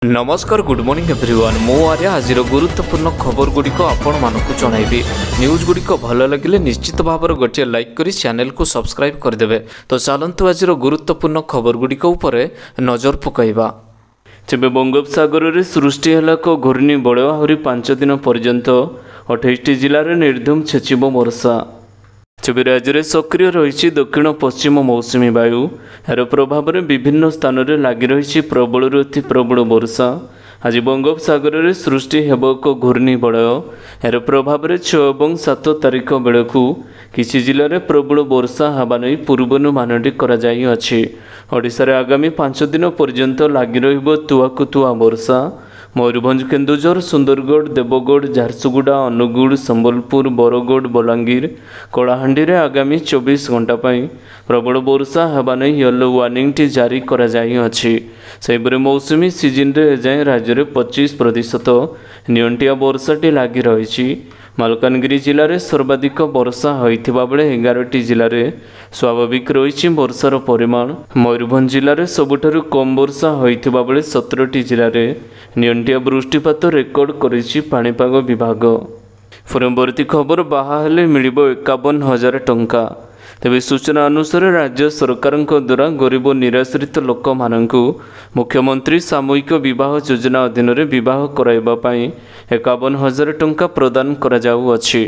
नमस्कार good morning everyone मो आर्या आज गुरुत्वपूर्ण खबर गुड़िक आपण मानक जनइबी न्यूज गुड़िक भल लगे निश्चित भाव गोटे लाइक करी चैनल को सब्सक्राइब करदे। तो चलतु आज गुरुत्वपूर्ण खबर गुड़िक उपर नजर पकाइबा। तेज बंगोपसागर में सृष्टि है एक घूर्णी बलय आहरी 5 दिन पर्यंत 28 जिलार निर्धूम छेचिब वर्षा। तेज राज्य में सक्रिय रही दक्षिण पश्चिम मौसुमी वायु यार प्रभाव में विभिन्न स्थान में लगी रही प्रबल अति प्रबल वर्षा। आज बंगोपसागर में सृष्टि हेब एक घूर्णी बलय यार प्रभाव में 6 और 7 तारीख बेलू किसी जिले में प्रबल वर्षा हवा नहीं पूर्वानुमान ओडिशा रे आगामी 5 दिन पर्यंत लगी तुआ वर्षा। मयूरभंज केन्दुझर सुंदरगढ़ देवगढ़ झारसुगुड़ा अनुगुड़ संबलपुर बरगढ़ बलांगीर कलाहांडी रे आगामी 24 घंटा प्रबल वर्षा हेबा नहीं येलो वार्निंग जारी करा जाई अछि। सेहिपरि मौसुमी सीजन रे एजाएं राज्य में 25% नियंटिया वर्षाटी लगी रही। मालकानगिरी जिले में सर्वाधिक वर्षा होइथिबा बेले 11टी जिले में स्वाभाविक रही वर्षार परिमाण। मयूरभंज जिले में सबुठारु कम वर्षा होइथिबा बेले 17टी जिले में नियंटिया वृष्टिपात रेकर्ड करिछि पाणीपाग विभाग। परवर्ती खबर बाहा हेले मिलिबो 51,000 टंका। तेबे सूचना अनुसार राज्य सरकार द्वारा गरीब निराश्रित लोक मानकु मुख्यमंत्री सामूहिक विवाह योजना अधीन बह कराइबा पई 51,000 टंका प्रदान करा जाउ अछि।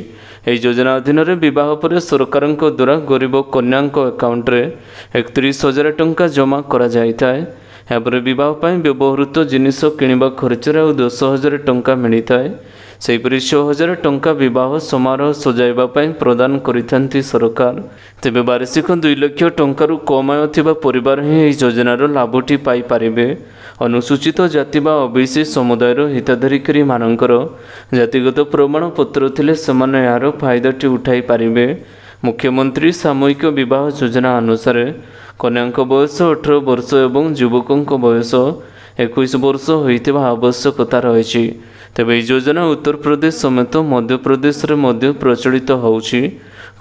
एही योजना अधीन बह पर सरकार द्वारा गरीब कन्या अकाउंट रे 31,000 टंका जमा करा जाइथाय। यापर बह व्यवहृत जिनिस किणवा खर्चर 10,000 टंका मिलता है। सेहीपरि 6,000 टंका बह समारोह सजाइबा प्रदान करिथांती सरकार। तेबे वार्षिक 2 लाख टंकार कम आय थिबा परिवार ही एही योजनार लाभटी पाई पारिबे। अनुसूचित जाति बा ओबीसी समुदायर हिताधिकारी मानकर जातिगत प्रमाणपत्र थिले सेमाने यार फायदाटी उठाई पारिबे। मुख्यमंत्री सामूहिक विवाह योजना अनुसार कन्या बयस 18 वर्ष और युवकों बयस 21 वर्ष होइतिबा आवश्यकता रही। तेबे यह योजना उत्तर प्रदेश समेत मध्य प्रदेश रे प्रचलित होउछि।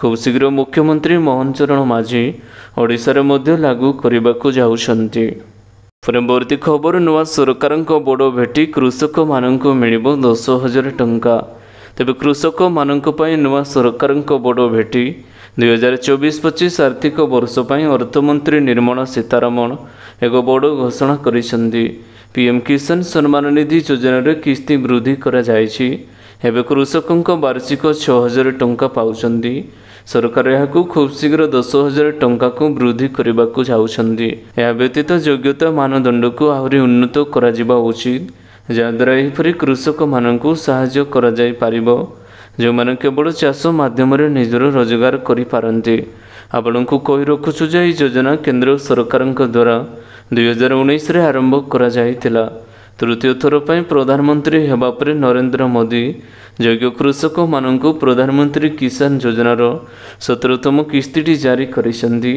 खूब शीघ्र मुख्यमंत्री मोहन चरण माझी ओडिशा रे मध्य लागू करने को जाउछंती। परवर्ती खबर नुआ सरकार बड़ भेटी कृषक मानक मिलिबो 10,000 टंका। तेबे कृषक मानक पई नुआ सरकार बड़ भेटी 2024-25 आर्थिक वर्ष अर्थमंत्री निर्मला सीतारमण एक बड़ घोषणा करिसेंती। पीएम किसान सम्मान निधि योजना किस्ती वृद्धि करा जायछि। एबे कृषकों वार्षिक 6,000 टंका पाउछंती। सरकार यहां खूब शीघ्र 10,000 टंका को वृद्धि करने को जाउछंती। या व्यतीत योग्यता मानदंड को आहरी उन्नत करा जिबा उचित जहाद्वारा एहिपरि कृषक मानकु साहाय्य करा जाय पारिबो जो माने केवल चाष माध्यम निजर रोजगार करि पारंती। आपनकु कहि रखुछु जे योजना केंद्र सरकार द्वारा 2019 रे आरंभ करा जायतिला। तृतीय थर पई प्रधानमंत्री हेबा परे नरेंद्र मोदी योग्य कृषक मानकु प्रधानमंत्री किसान योजनार 17तम किस्तीटी जारी करिसेंती।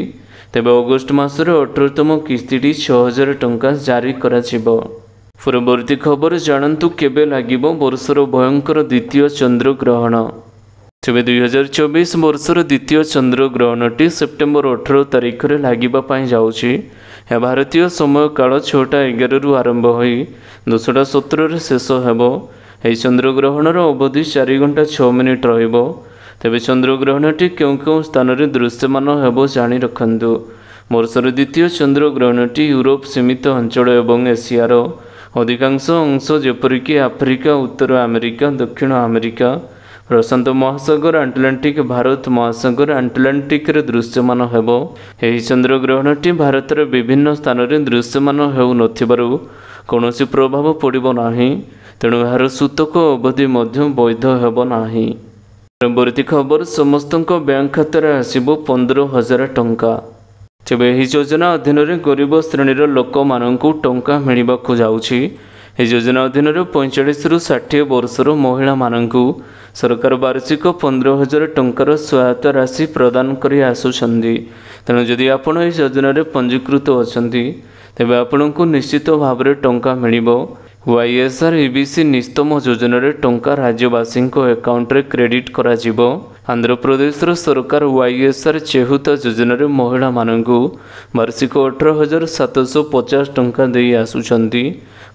तेबे अगस्त मासरे 18तम किस्तीटी 6,000 टंका जारी करा जिवो। परवर्ती खबर जानतु केबे लागिबो वर्षर भयंकर द्वितीय चंद्र ग्रहण। तेबे 2024 वर्षर द्वितीय चंद्र ग्रहणटी सेप्टेम्बर 18 तारीख रे लागिबा पई जाउछि। यह भारतीय समय काल 6:11 रु आरंभ होई 2:17 रे शेष हेबो। एही चंद्र ग्रहणर अवधि 4 घंटा 6 मिनिट रहिबो। तेबे चंद्र ग्रहणटी केउ स्थान रे दृश्यमान हेबो जानि रखंतु। वर्षर द्वितीय चंद्र ग्रहणटी यूरोप सीमित अंचल एवं एशियार अधिकांश अंश जेपरिक आफ्रिका उत्तर अमेरिका दक्षिण अमेरिका प्रशांत महासागर आटलांटिक भारत महासागर आटलांटिक रे दृश्यमान हेबो। एही चंद्र ग्रहणटी भारत रे विभिन्न स्थान रे दृश्यमान हेउ नथिबारु कोनोसी प्रभाव पड़िबो नाही। तेणु यार सूतक अवधि मध्य वैध हेबो नाही। परवर्ती खबर समस्तक बैंक खाता रे आसीबो 15,000 टंका। तेबे एही योजना अधीन गरीब श्रेणीर लोक मानकु टंका मिलिबाकु जाउछि। एही योजना अधीन 45 रु 60 वर्षर महिला मानकु सरकार वार्षिक 15,000 टंकार सहायता राशि प्रदान करि आसुछंती। तेणु जदि आपण एही योजना रे पंजीकृत अछंती तेबे आपणकु निश्चित भाव रे टंका मिलिबो। वाईएसआर ईबीसी निस्तम योजना रे टंका राज्यवासी अकाउंट रे क्रेडिट करा जिवो। आंध्र प्रदेश सरकार वाईएसआर चेहुता योजना रे महिला मानकु वार्षिक 18,750 टंका दे आसुछंती।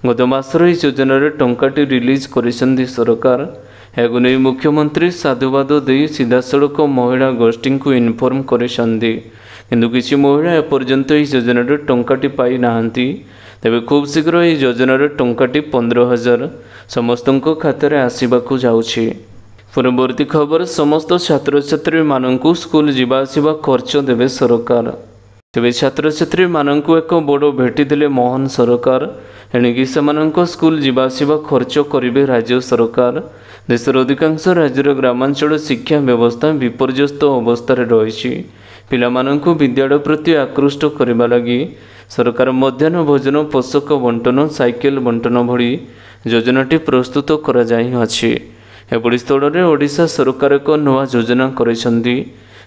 गत मासर यह योजनार टंकाटी रिलीज करिसेंती सरकार। एहाकु नै मुख्यमंत्री साधुवाद दे सीधासलख महिला गोष्ठी को इनफॉर्म करिसेंती, किंतु किसी महिला एपर्यंत यह योजनार टंकाटी पाई नाहांती। तेबे खूब शीघ्र यह योजनार टंकाटी 15,000 समस्तों खाते आसवाक जाउछि। परवर्ती खबर, समस्त छात्र छात्री माननकु स्कूल जीवा आसिबा खर्च देवे सरकार। तेबे छात्र छात्री माननकु एक बड़ भेटी देले मोहन सरकार। एणिकी सेमानंको स्कूल जीवा आसिबा खर्च करिवे राज्य सरकार। देशर अधिकांश राज्यर ग्रामांचल शिक्षा व्यवस्था विपर्यस्त अवस्था रही। पिलामानंकु विद्यालय प्रति आकृष्ट करने लगी सरकार मध्याह्न भोजन, पोषक बंटन, साइकेल बंटन भली योजनाटी प्रस्तुत करा जाई अछि। एपरि स्थल में ओडिशा सरकार एक नवा योजना करिसेंती,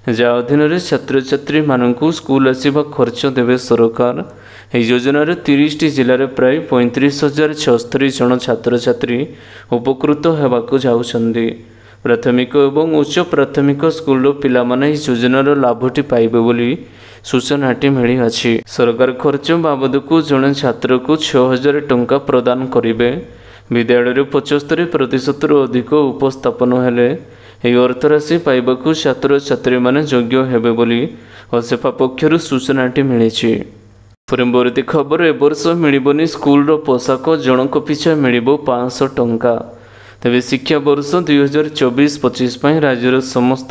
जा अधीन छात्र छात्री माननकु स्कूल आसिबा खर्च देवे सरकार। यह योजनार 30टी जिले में प्राय 35,076 जन छात्र छात्री उपकृत होगाकू जाउछंती। प्राथमिक एवं उच्च प्राथमिक स्कूल पिला माने इस योजनार लाभटी पाइबे बोली सूचनाटी मिली अछि। सरकार खर्च बाबद को जड़े छात्र को 6,000 टंका प्रदान करिवे। विद्यालय 75% अधिक उपस्थापन हेले यह अर्थराशि पाइबाकू छात्र छात्री माने योग्य हेबे बोली असेफा पक्षर सूचनाटी मिली। परवर्ती खबर, ए वर्ष मिलिबनी स्कूल पोशाक, जनक पिछा मिलिबो 500 टंका। तेबे शिक्षा वर्ष 2024-25 राज्यर समस्त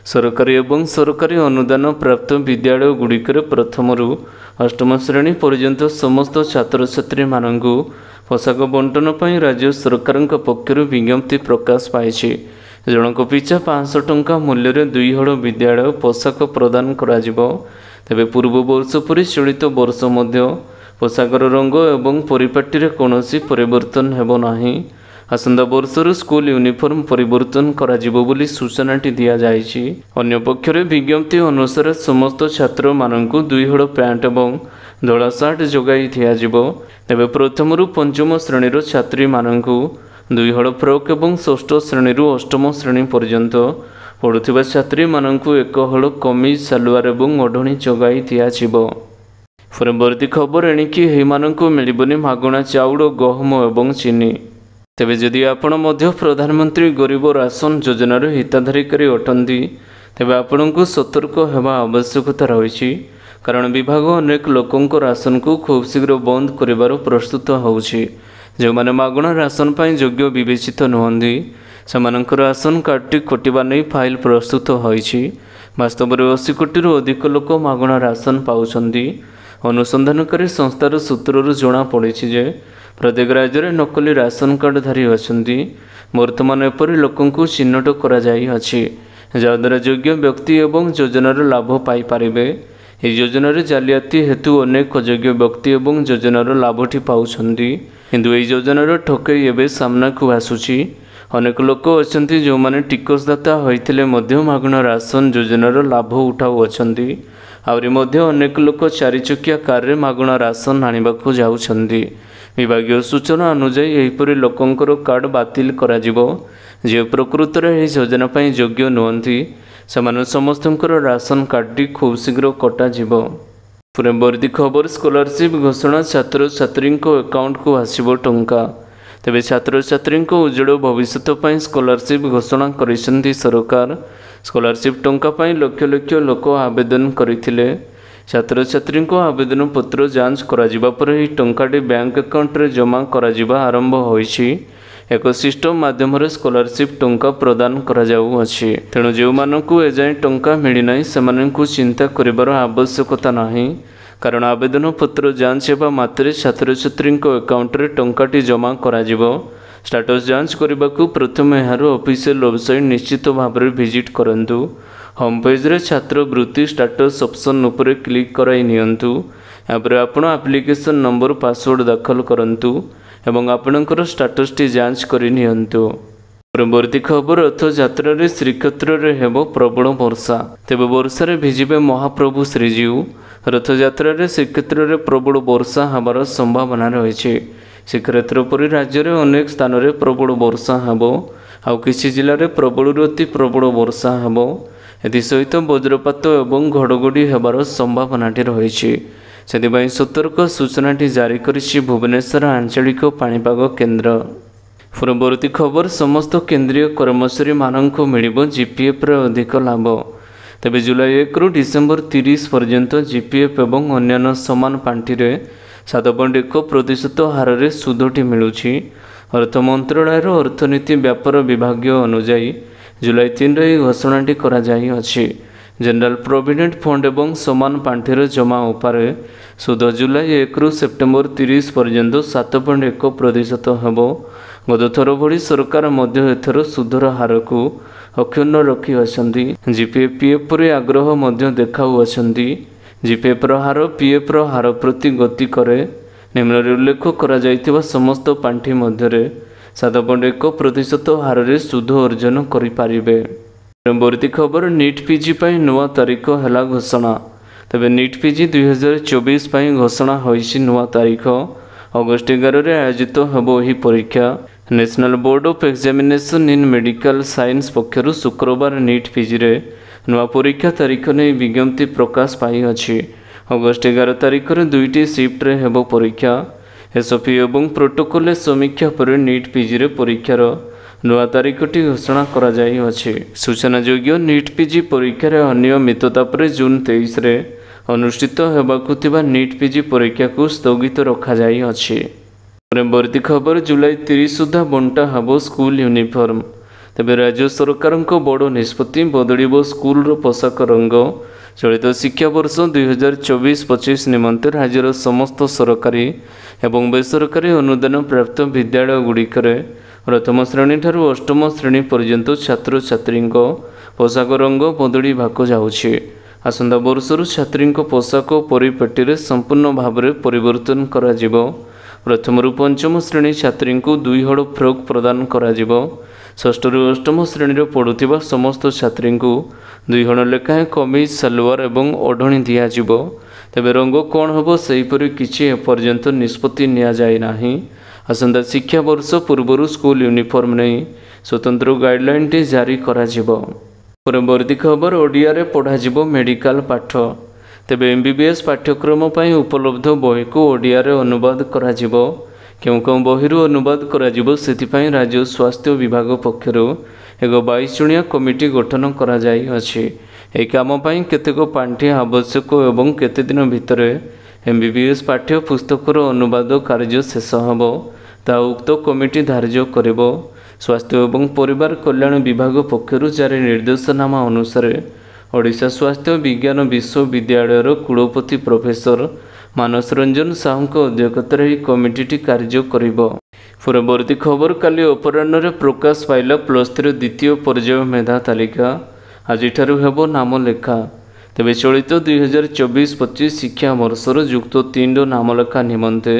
सरकारी एवं सरकारी अनुदान प्राप्त विद्यालय गुड़िकर प्रथम रु अष्टम श्रेणी पर्यंत समस्त छात्र छात्री माननकु पोशाक बंटन पर राज्य सरकार पक्षर विज्ञप्ति प्रकाश पाई। जनक पिछा 500 टंका मूल्य 2 हल विद्यालय पोशाक प्रदान करा जिवो। तेबे पूर्व वर्ष परि चलित वर्ष मध्य पोशाकर रंग एवं परिपाटी रे कोनोसी परिवर्तन हेबो नाही। आसंदा वर्षर स्कूल यूनिफॉर्म परिवर्तन करा जिवो बोली सूचनाटी दिया जाइछि। अन्य पक्षरे विज्ञप्ति अनुसार समस्त छात्र माननकु 2 हल पैंट एवं धला सार्ट जोगाई दिया जिवो। तेबे प्रथम रु पंचम श्रेणी छात्री माननकु 2 हल फ्रॉक एवं षष्ठ श्रेणी रु अष्टम श्रेणी पर्यंत पढ़ुथिबा छात्री माननकु 1 हल कमीज, सालवार एवं ओढ़णी जोगाई दिया जिवो। परवर्ती खबर, एणिकी हेमानकु मिलिबनी मागणा चाउल, गहम एवं चीनी। तेबे जदि आपण मध्य प्रधानमंत्री गरीब राशन योजनार हिताधिकारी अटंती तेबे आपणको सतर्क हेबा आवश्यकता रही। कारण विभाग अनेक लोकों राशन को खूब शीघ्र बंद करिवार प्रस्तुत होउछि। जो माने मागणा राशन पाई योग्य विवेचित नुहंती सेमानंक राशन कार्डटी कटिबा नै फाइल प्रस्तुत होइछि। वास्तव में 80 कोटी अधिक लोक मागणा राशन पाउछंती। अनुसंधानकारी संस्थार सूत्रରୁ जणा पड़िछि जे प्रत्येक राज्य में नकली राशन कार्डधारी अछंती। वर्तमान एपरि लोकंकु चिन्हट करा जाई अछि, जहाद्वारा योग्य व्यक्ति एवं योजनार लाभ पाई पारिबे। यह योजनार जालियाती हेतु अनेक अयोग्य व्यक्ति एवं योजनार लाभटी पाउछंती, किंतु यह योजनार ठकई एबे सामना को आसुछि। अनेक लोक अछंती जो माने टिकसदाता होइथिले मध्य मागणा राशन योजनार लाभ उठाउ अछंती। आवरी मध्य अनेक लोक 4 चकिया कार रे मागणा राशन आनिबाकू जाउछंती। विभागीय सूचना अनुसार एहिपरि लोकंकर कार्ड बातिल करा जिवो जे प्रकृत रे एही योजना पई योग्य नुहंती सेमान समस्तंकर राशन कार्डटी खूब शीघ्र कटा जिवो। परवर्ती खबर, स्कॉलरशिप घोषणा, छात्र छात्री अकाउंट को आसिबो टंका। तेबे छात्र छात्री उज्जवल भविष्य पई स्कॉलरशिप घोषणा करिसेंती सरकार। स्कॉलरशिप टंका पई लक्ष लक्ष लोक आवेदन करथिले। छात्र छात्री आवेदन पत्र जांच करा जिबा पर ही टंकाटी बैंक अकाउंट रे जमा करा जिबा आरंभ होइछि। एक सिस्टम माध्यम रे स्कॉलरशिप टंका प्रदान करा जाउ अछि। तेणु जो मानकु एजाय टंका मिली नाही सेमानकु चिंता करिबार आवश्यकता नाही। कारण आवेदन पत्र जांच हेबा मात्रे छात्र छात्री अकाउंट रे टंकाटी जमा करा जिवो। स्टेटस जांच करने प्रथम यार ऑफिशियल वेबसाइट निश्चित भाव में विजिट करंतु। होम पेज रे छात्रवृत्ति स्टेटस ऑप्शन उपरे क्लिक कराई नियंतु। यापर आपण एप्लिकेशन नंबर पासवर्ड दाखल करंतु एवं आपणकर स्टेटस टी जांच करि नियंतु। परवर्ती खबर, रथ यात्रा रे श्रीक्षेत्र रे हेबो प्रबल वर्षा। तेबे वर्षा रे भिजिबे महाप्रभु श्रीजीउ। रथ यात्रा रे श्रीक्षेत्र रे प्रबल वर्षा हबार संभावना रही। श्रीक्षेत्र पर राज्य में अनेक स्थान में प्रबल वर्षा हेबो। आउ किसी जिले में प्रबल अति प्रबल वर्षा हेबो। एसहित वज्रपात एवं घड़घड़ी हेबार संभावना रही। ସେଥିପାଇଁ ସତର୍କ ସୂଚନାଟି ଜାରି କରିଛି ଭୁବନେଶ୍ୱର ଆଞ୍ଚଳିକ ପାଣିପାଗ କେନ୍ଦ୍ର। ପରବର୍ତ୍ତୀ ଖବର, ସମସ୍ତ କେନ୍ଦ୍ରୀୟ କର୍ମଚାରୀମାନଙ୍କୁ ମିଳିବ ଜିପିଏଫ୍ର ଅଧିକ ଲାଭ। ତେବେ ଜୁଲାଇ 1ରୁ ଡିସେମ୍ବର 30 ପର୍ଯ୍ୟନ୍ତ ଜିପିଏଫ୍ ଏବଂ ଅନ୍ୟାନ୍ୟ ସମାନ ପାଣ୍ଠିରେ 7.1% ହାରରେ ସୁଧଟି ମିଳୁଛି। ଅର୍ଥ ମନ୍ତ୍ରଣାଳୟର ଅର୍ଥନୀତି ବ୍ୟାପାର ବିଭାଗୀୟ ଅନୁଯାୟୀ ଜୁଲାଇ 3ରେ ଏହି ଘୋଷଣାଟି କରାଯାଇଅଛି। ଜେନେରାଲ ପ୍ରୋଭିଡେଣ୍ଟ ଫଣ୍ଡ ଏବଂ ସମାନ ପାଣ୍ଠିର ଜମା ଉପରେ ସୁଧ ଜୁଲାଇ 1ରୁ ସେପ୍ଟେମ୍ବର 30 ପର୍ଯ୍ୟନ୍ତ 7.1% ହେବ। ଗତ ଥର ଭଳି ସରକାର ମଧ୍ୟ ଏଥର ସୁଧର ହାରକୁ ଅକ୍ଷୁଣ୍ଣ ରଖିଅଛନ୍ତି। ଜିପିଏଫ୍ ପିଏଫ୍ ପରେ ଆଗ୍ରହ ମଧ୍ୟ ଦେଖାଉଅଛନ୍ତି। ଜିପିଏଫ୍ର ହାର ପିଏଫ୍ର ହାର ପ୍ରତି ଗତି କରେ। ନିମ୍ନରେ ଉଲ୍ଲେଖ କରାଯାଇଥିବା ସମସ୍ତ ପାଣ୍ଠି ମଧ୍ୟରେ 7.1% ହାରରେ ସୁଧ ଅର୍ଜନ କରିପାରିବେ। ପରବର୍ତ୍ତୀ ଖବର, ନିଟ୍ ପିଜି ପାଇଁ ନୂଆ ତାରିଖ ହେଲା ଘୋଷଣା। ତେବେ ନିଟ୍ ପିଜି 2024 ପାଇଁ ଘୋଷଣା ହୋଇଛି ନୂଆ ତାରିଖ। ଅଗଷ୍ଟ 11ରେ ଆୟୋଜିତ ହେବ ଏହି ପରୀକ୍ଷା। National board of examination in medical science ପକ୍ଷରୁ ଶୁକ୍ରବାର ନିଟ୍ ପିଜିରେ ନୂଆ ପରୀକ୍ଷା ତାରିଖ ନେଇ ବିଜ୍ଞପ୍ତି ପ୍ରକାଶ ପାଇଅଛି। ଅଗଷ୍ଟ 11 ତାରିଖରେ 2ଟି ସିଫ୍ଟରେ ହେବ ପରୀକ୍ଷା। ଏସ୍ଓପି ଏବଂ ପ୍ରୋଟୋକଲରେ ସମୀକ୍ଷା ପରେ ନିଟ୍ ପିଜିରେ ପରୀକ୍ଷାର ନୂଆ ତାରିଖଟି ଘୋଷଣା କରାଯାଇଅଛି। ସୂଚନାଯୋଗ୍ୟ, ନିଟ୍ ପିଜି ପରୀକ୍ଷାରେ ଅନିୟମିତତା ପରେ ଜୁନ୍ 23ରେ ଅନୁଷ୍ଠିତ ହେବାକୁ ଥିବା ନିଟ୍ ପିଜି ପରୀକ୍ଷାକୁ ସ୍ଥଗିତ ରଖାଯାଇଅଛି। ପରବର୍ତ୍ତୀ ଖବର, ଜୁଲାଇ 30 ସୁଦ୍ଧା ବଣ୍ଟା ହେବ ସ୍କୁଲ ୟୁନିଫର୍ମ। ତେବେ ରାଜ୍ୟ ସରକାରଙ୍କ ବଡ଼ ନିଷ୍ପତ୍ତି, ବଦଳିବ ସ୍କୁଲର ପୋଷାକ ରଙ୍ଗ। ଚଳିତ ଶିକ୍ଷାବର୍ଷ 2024-25 ନିମନ୍ତେ ରାଜ୍ୟର ସମସ୍ତ ସରକାରୀ ଏବଂ ବେସରକାରୀ ଅନୁଦାନ ପ୍ରାପ୍ତ ବିଦ୍ୟାଳୟଗୁଡ଼ିକରେ ପ୍ରଥମ ଶ୍ରେଣୀଠାରୁ ଅଷ୍ଟମ ଶ୍ରେଣୀ ପର୍ଯ୍ୟନ୍ତ ଛାତ୍ରଛାତ୍ରୀଙ୍କ ପୋଷାକ ରଙ୍ଗ ବଦଳିବାକୁ ଯାଉଛି। ଆସନ୍ତା ବର୍ଷରୁ ଛାତ୍ରୀଙ୍କ ପୋଷାକ ପରିପାଟିରେ ସମ୍ପୂର୍ଣ୍ଣ ଭାବରେ ପରିବର୍ତ୍ତନ କରାଯିବ। ପ୍ରଥମରୁ ପଞ୍ଚମ ଶ୍ରେଣୀ ଛାତ୍ରୀଙ୍କୁ 2 ହଳ ଫ୍ରକ୍ ପ୍ରଦାନ କରାଯିବ। ଷଷ୍ଠରୁ ଅଷ୍ଟମ ଶ୍ରେଣୀରେ ପଢ଼ୁଥିବା ସମସ୍ତ ଛାତ୍ରୀଙ୍କୁ 2 ହଳ ଲେଖାଏଁ କମିଜ, ସାଲୱାର ଏବଂ ଓଢ଼ଣୀ ଦିଆଯିବ। ତେବେ ରଙ୍ଗ କ'ଣ ହେବ ସେହିପରି କିଛି ଏପର୍ଯ୍ୟନ୍ତ ନିଷ୍ପତ୍ତି ନିଆଯାଇନାହିଁ। ଆସନ୍ତା ଶିକ୍ଷାବର୍ଷ ପୂର୍ବରୁ ସ୍କୁଲ ୟୁନିଫର୍ମ ନେଇ ସ୍ୱତନ୍ତ୍ର ଗାଇଡ଼ଲାଇନଟି ଜାରି କରାଯିବ। ପରବର୍ତ୍ତୀ ଖବର, ଓଡ଼ିଆରେ ପଢ଼ାଯିବ ମେଡିକାଲ ପାଠ। ତେବେ MBBS ପାଠ୍ୟକ୍ରମ ପାଇଁ ଉପଲବ୍ଧ ବହିକୁ ଓଡ଼ିଆରେ ଅନୁବାଦ କରାଯିବ। କେଉଁ କେଉଁ ବହିରୁ ଅନୁବାଦ କରାଯିବ ସେଥିପାଇଁ ରାଜ୍ୟ ସ୍ୱାସ୍ଥ୍ୟ ବିଭାଗ ପକ୍ଷରୁ ଏକ 22 ଜଣିଆ କମିଟି ଗଠନ କରାଯାଇଅଛି। ଏହି କାମ ପାଇଁ କେତେକ ପାଣ୍ଠି ଆବଶ୍ୟକ ଏବଂ କେତେ ଦିନ ଭିତରେ MBBS ପାଠ୍ୟ ପୁସ୍ତକର ଅନୁବାଦ କାର୍ଯ୍ୟ ଶେଷ ହେବ ତାହା ଉକ୍ତ କମିଟି ଧାର୍ଯ୍ୟ କରିବ। ସ୍ୱାସ୍ଥ୍ୟ ଏବଂ ପରିବାର କଲ୍ୟାଣ ବିଭାଗ ପକ୍ଷରୁ ଜାରି ନିର୍ଦ୍ଦେଶନାମା ଅନୁସାରେ ଓଡ଼ିଶା ସ୍ୱାସ୍ଥ୍ୟ ବିଜ୍ଞାନ ବିଶ୍ୱବିଦ୍ୟାଳୟର କୁଳପତି ପ୍ରଫେସର ମାନସ ରଞ୍ଜନ ସାହୁଙ୍କ ଅଧ୍ୟକ୍ଷତାରେ ଏହି କମିଟିଟି କାର୍ଯ୍ୟ କରିବ। ପରବର୍ତ୍ତୀ ଖବର, କାଲି ଅପରାହ୍ନରେ ପ୍ରକାଶ ପାଇଲା +3 ଦ୍ୱିତୀୟ ପର୍ଯ୍ୟାୟ ମେଧା ତାଲିକା। ଆଜିଠାରୁ ହେବ ନାମ ଲେଖା। ତେବେ ଚଳିତ 2024-25 ଶିକ୍ଷାବର୍ଷର ଯୁକ୍ତ 3ର ନାମଲେଖା ନିମନ୍ତେ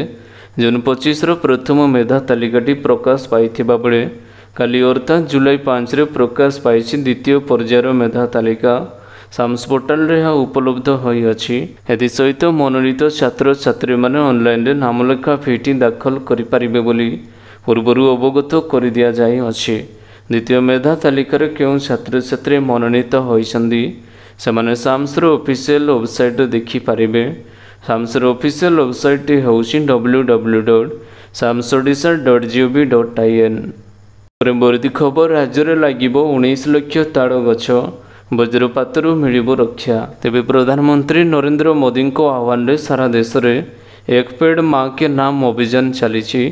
ଜୁନ୍ 25ର ପ୍ରଥମ ମେଧା ତାଲିକାଟି ପ୍ରକାଶ ପାଇଥିବା ବେଳେ କାଲି ଅର୍ଥାତ୍ ଜୁଲାଇ 5ରେ ପ୍ରକାଶ ପାଇଛି ଦ୍ୱିତୀୟ ପର୍ଯ୍ୟାୟର ମେଧା ତାଲିକା। ସାମ୍ସ ପୋର୍ଟାଲରେ ଏହା ଉପଲବ୍ଧ ହୋଇଅଛି। ଏଥିସହିତ ମନୋନୀତ ଛାତ୍ରଛାତ୍ରୀମାନେ ଅନଲାଇନରେ ନାମଲେଖା ଫିଟି ଦାଖଲ କରିପାରିବେ ବୋଲି ପୂର୍ବରୁ ଅବଗତ କରିଦିଆଯାଇଅଛି। ଦ୍ୱିତୀୟ ମେଧା ତାଲିକାରେ କେଉଁ ଛାତ୍ରଛାତ୍ରୀ ମନୋନୀତ ହୋଇଛନ୍ତି ସେମାନେ ସାମ୍ସର ଅଫିସିଆଲ ୱେବସାଇଟରେ ଦେଖିପାରିବେ। ସାମ୍ସର ଅଫିସିଆଲ ୱେବସାଇଟଟି ହେଉଛି www.samsodisha.gov.in। ପରବର୍ତ୍ତୀ ଖବର, ରାଜ୍ୟରେ ଲାଗିବ 19 ଲକ୍ଷ ତାଳ ଗଛ, ବଜ୍ରପାତରୁ ମିଳିବ ରକ୍ଷା। ତେବେ ପ୍ରଧାନମନ୍ତ୍ରୀ ନରେନ୍ଦ୍ର ମୋଦିଙ୍କ ଆହ୍ୱାନରେ ସାରା ଦେଶରେ ଏକ ପେଡ଼ ମା କେ ନାମ ଅଭିଯାନ ଚାଲିଛି।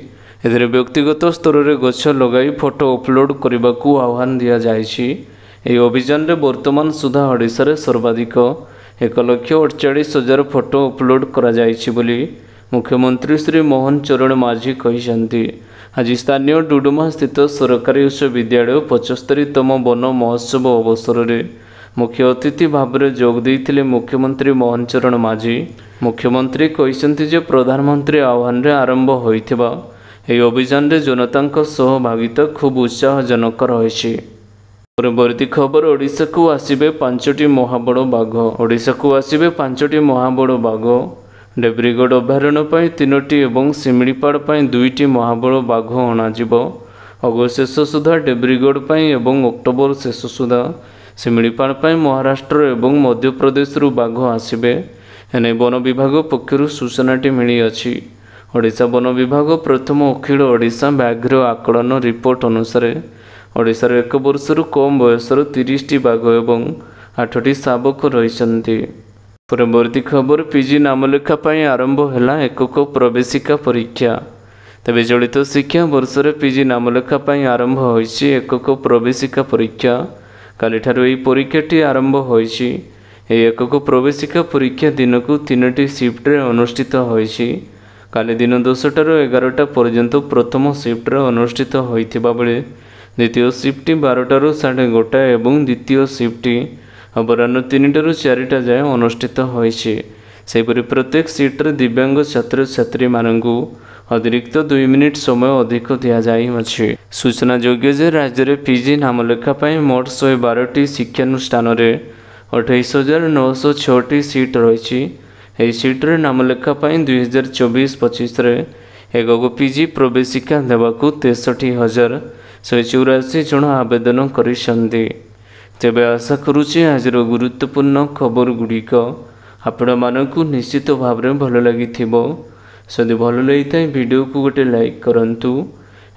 ଏଥିରେ ବ୍ୟକ୍ତିଗତ ସ୍ତରରେ ଗଛ ଲଗାଇ ଫଟୋ ଅପଲୋଡ଼ କରିବାକୁ ଆହ୍ୱାନ ଦିଆଯାଇଛି। ଏହି ଅଭିଯାନରେ ବର୍ତ୍ତମାନ ସୁଦ୍ଧା ଓଡ଼ିଶାରେ ସର୍ବାଧିକ 1,48,000 ଫଟୋ ଅପଲୋଡ଼ କରାଯାଇଛି ବୋଲି ମୁଖ୍ୟମନ୍ତ୍ରୀ ଶ୍ରୀ ମୋହନ ଚରଣ ମାଝୀ କହିଛନ୍ତି। ଆଜି ସ୍ଥାନୀୟ ଡୁଡୁମା ସ୍ଥିତ ସରକାରୀ ଉଚ୍ଚ ବିଦ୍ୟାଳୟ 75ତମ ବନ ମହୋତ୍ସବ ଅବସରରେ ମୁଖ୍ୟ ଅତିଥି ଭାବରେ ଯୋଗ ଦେଇଥିଲେ ମୁଖ୍ୟମନ୍ତ୍ରୀ ମୋହନ ଚରଣ ମାଝୀ। ମୁଖ୍ୟମନ୍ତ୍ରୀ କହିଛନ୍ତି ଯେ ପ୍ରଧାନମନ୍ତ୍ରୀ ଆହ୍ୱାନରେ ଆରମ୍ଭ ହୋଇଥିବା ଏହି ଅଭିଯାନରେ ଜନତାଙ୍କ ସହଭାଗିତା ଖୁବ୍ ଉତ୍ସାହଜନକ ରହିଛି। ପରବର୍ତ୍ତୀ ଖବର, ଓଡ଼ିଶାକୁ ଆସିବେ 5ଟି ମହାବଡ଼ ବାଘ। ଓଡ଼ିଶାକୁ ଆସିବେ 5ଟି ମହାବଡ଼ ବାଘ। ଡେବ୍ରିଗଡ଼ ଅଭୟାରଣ୍ୟ ପାଇଁ 3ଟି ଏବଂ ଶିମିଳିପାଳ ପାଇଁ 2ଟି ମହାବଳ ବାଘ ଅଣାଯିବ। ଅଗଷ୍ଟ ଶେଷ ସୁଦ୍ଧା ଡେବ୍ରିଗଡ଼ ପାଇଁ ଏବଂ ଅକ୍ଟୋବର ଶେଷ ସୁଦ୍ଧା ଶିମିଳିପାଳ ପାଇଁ ମହାରାଷ୍ଟ୍ର ଏବଂ ମଧ୍ୟପ୍ରଦେଶରୁ ବାଘ ଆସିବେ। एने वन विभाग पक्षर सूचनाटी मिली अछि। ओडिशा वन विभाग प्रथम अखिल ओडिशा व्याघ्र आकलन रिपोर्ट अनुसार ओडिशार 1 वर्षर कम बयसर 30टी बाघ एवं 8टी शावक रही। परवर्ती खबर पीजी नामलेखा आरंभ है एकक प्रवेशिका परीक्षा। तेज चलित शिक्षा वर्ष में पीजी नामलेखा आरंभ होइछि एकक प्रवेशिका परीक्षा। काली परीक्षाटी आरंभ होइछि। एकक प्रवेशिका परीक्षा दिन को 3टी शिफ्ट अनुष्ठित होइछि। काली दिन 10टाରୁ 11टा पर्यंत प्रथम शिफ्ट अनुष्ठित होइथिबा बेले द्वितीय शिफ्ट 12टाରୁ 1:30 एवं द्वितीय शिफ्ट अपराह्न 3टाରୁ 4टा जाए अनुष्ठित होइछि। सेहिपरि प्रत्येक सीट्रे दिव्यांग छात्र छात्री माननकु अतिरिक्त 2 मिनिट समय अधिक दिया जाइछि। सूचना योग्य जे राज्य में पीजी नामलेखा मोट 112टी शिक्षानुष्ठान 28,906टी सीट रही। यह सीट्रे नामलेखा 2024-25 एकक पीजी प्रवेशिका देवाकू 63,184 जन आवेदन करिसेंती। तेबे आशा करुचे आज गुरुत्वपूर्ण खबर गुड़िक आपण मानकू निश्चित भाव में भल लगी। जदि भल लगी वीडियो को गोटे लाइक करंतु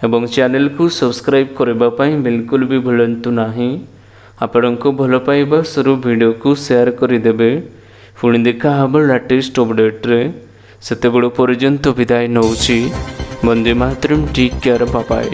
एवं चैनल को सब्सक्राइब करने बिल्कुल भी भूलंतु नहीं। आपण को भल पाइबा सरू वीडियो को शेयर करदेवे। पुणी देखा हम लेटेस्ट अपडेट्रे सेते पर्यंत विदाय नौची। वंदे मातरम। Take care. Bye bye.